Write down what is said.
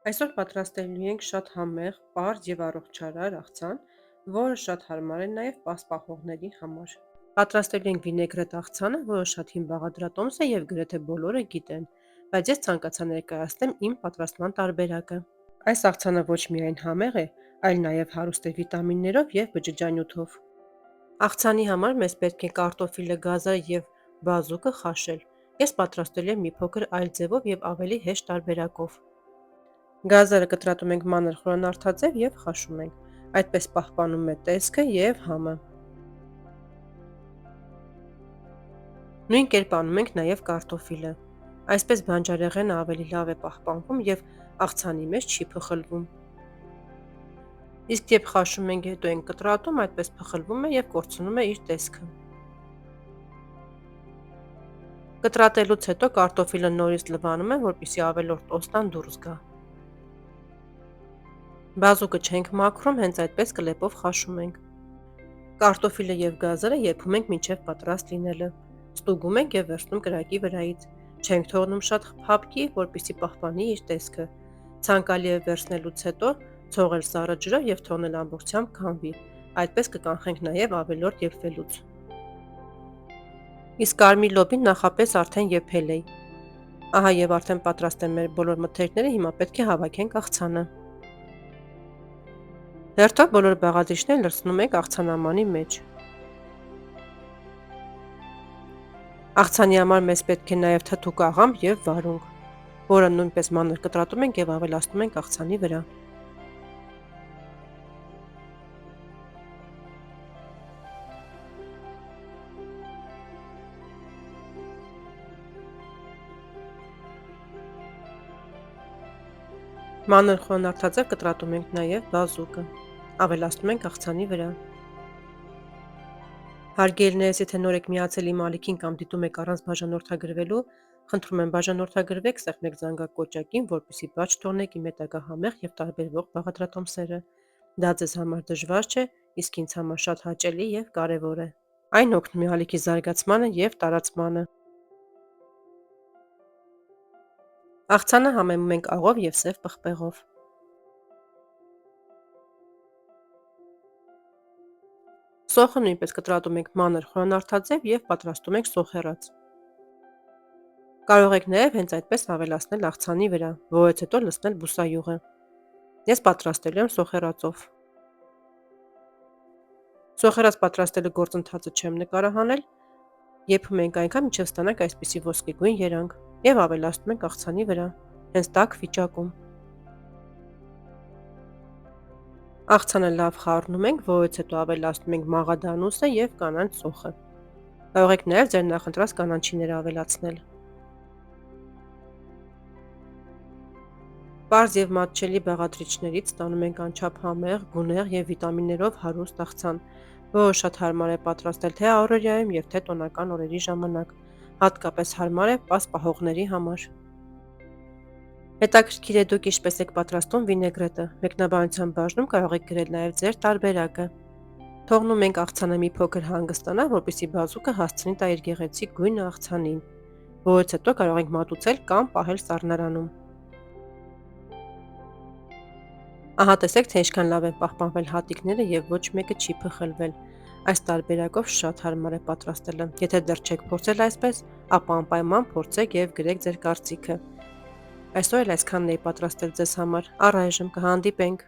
Այսօր պատրաստելու ենք շատ համեղ, պարզ և առողջարար աղցան, որը շատ հարմար է նաև պասպահողների համար։ Պատրաստելու ենք վինեգրետ աղցանը, որը շատ հին բաղադրատոմս է և գրեթե բոլորը գիտեն, բայց ես ցանկացա ներկայացնեմ իմ պատրաստման տարբերակը։ Այս աղցանը ոչ միայն համեղ է, այլ նաև հարուստ է վիտամիններով և բջջանյութով։ Աղցանի համար մեզ պետք է կարտոֆիլը, գազարը և բազուկը խաշել։ Ես պատրաստել եմ մի փոքր այլ ձևով և ավելի հեշտ տարբերակով։ Գազարը կտրատում ենք մանր խորանարդաձև և խաշում ենք, այդպես պահպանում է տեսքը և համը։ Նույն կերպ անում ենք նաև կարտոֆիլը։ Այսպես բանջարեղենը ավելի լավ է պահպանվում և աղցանի մեջ չի փխլվում։ Իսկ երբ խաշում ենք, հետո ենք կտրատում, այդպես փխլվում է և կորցնում է իր տեսքը։ Կտրատելուց հետո կարտոֆիլը նորից լվանում եմ, որպեսզի ավելորդ օստան դուրս գա։ Բազուկը չենք մաքրում, հենց այդպես կլեպով խաշում ենք։ Կարտոֆիլը և գազարը եփում ենք մինչև պատրաստ լինելը։ Ստուգում ենք և վերցնում կրակի վրայից։ Չենք թողնում շատ փափկի, որպեսզի պահպանի իր տեսքը։ Ցանկալի է վերցնելուց հետո ցողել սառը ջրով և թողնել ամբողջությամբ քամվի։ Այդպես կկանխենք նաև ավելորդ եփվելուց։ Իսկ կարմիր լոբին նախապես արդեն եփել էի։ Ահա և արդեն պատրաստ են մեր բոլոր մթերքները, հիմա պետք է հավաքենք աղցանը։ Հերթով բոլոր բաղադրիչներն լցնում ենք աղցանամանի մեջ։ Աղցանի համար մեզ պետք է նաև թթուկ աղամբ և վարունգ, որը նույնպես մանր կտրատում ենք և ավելացնում ենք աղցանի վրա։ Մանր խորանարդաձև կտրատում ենք նաև բազուկը, ավելացնում ենք աղցանի վրա։ Հարգելիներս, եթե նոր եք միացել իմ ալիքին կամ դիտում եք առանց բաժանորդագրվելու, խնդրում եմ բաժանորդագրվեք, սեղմեք զանգակոճակին, որպեսզի բաց չթողնեք իմ հետագա համեղ և տարբերվող բաղադրատոմսերը։ Դա ձեզ համար դժվար չէ, իսկ ինձ համար շատ հաճելի և կարևոր է։ Այն օգնում է ալիքի զարգացմանը և տարածմանը։ Աղցանը համեմում ենք աղով և սև պղպեղով։ Սոխը նույնպես կտրատում ենք մանր խորանարդաձև և պատրաստում ենք սոխեռած։ Կարող եք նաև հենց այդպես ավելացնել աղցանի վրա, որից հետո լցնել բուսայուղը։ Ես պատրաստելու եմ սոխեռածով։ Սոխեռած պատրաստելու գործընթացը չեմ նկարահանել, եփում ենք այնքան, մինչև ստանանք այսպիսի ոսկեգույն երանգ և ավելացնում ենք աղցանի վրա, հենց տաք վիճակում։ Աղցանը լավ խառնում ենք, որից հետո ավելացնում ենք մաղադանուսը և կանաչ սոխը։ Կարող եք նաև ձեր նախընտրած կանաչիները ավելացնել։ Պարզ և մատչելի բաղադրիչներից ստանում ենք անչափ համեղ, գունեղ և վիտամիններով հարուստ աղցան, որը շատ հարմար է պատրաստել թե առօրյայում և թե տոնական օրերի ժամանակ։ Հատկապես հարմար է պասպահողների համար։ Հետաքրքիր է դուք ինչպես եք պատրաստում վինեգրետը։ Մեկնաբանության բաժնում կարող եք գրել նաև ձեր տարբերակը։ Թողնում ենք աղցանը մի փոքր հանգստանա, որպեսզի բազուկը հասցնի տա իր գեղեցիկ գույնը աղցանին, որից հետո կարող ենք մատուցել կամ պահել սառնարանում։ Ահա տեսեք, թե ինչքան լավ են պահպանվել հատիկները և ոչ մեկը չի փխլվել։ Այս տարբերակով շատ հարմար է պատրաստելը։ Եթե դեռ չեք փորձել այսպես, ապա անպայման փորձեք և գրեք ձեր կարծիքը։ Այսօր էլ այսքանն էի պատրաստել ձեզ համար։ Առայժմ կհանդիպենք։